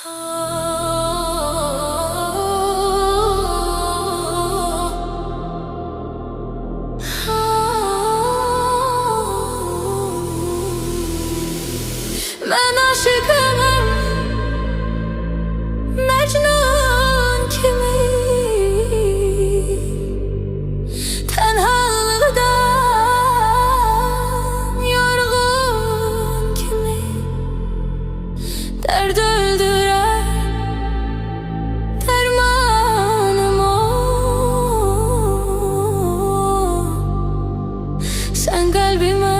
Ben aşıkımım Mecnun kimi, tenhalıktan yorgun kimi, dert öldüren dermanım o. Sen kalbime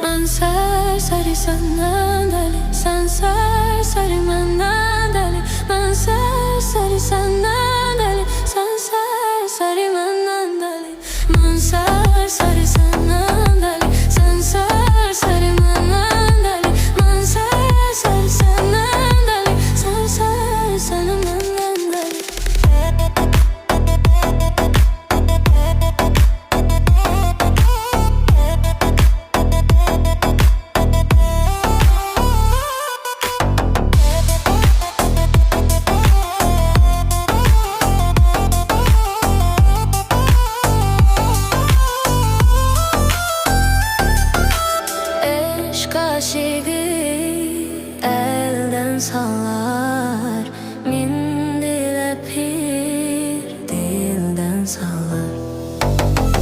ben serseri senden deli, sen serseri menden deli. Ben serseri senden deli, sen serseri menden deli. Ben serseri senden deli, sen serseri menden deli. Ben serseri senden deli, sen serseri menden deli. Aşığı elden sallar, min dile pir dilden sallar.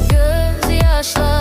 Göz yaşlar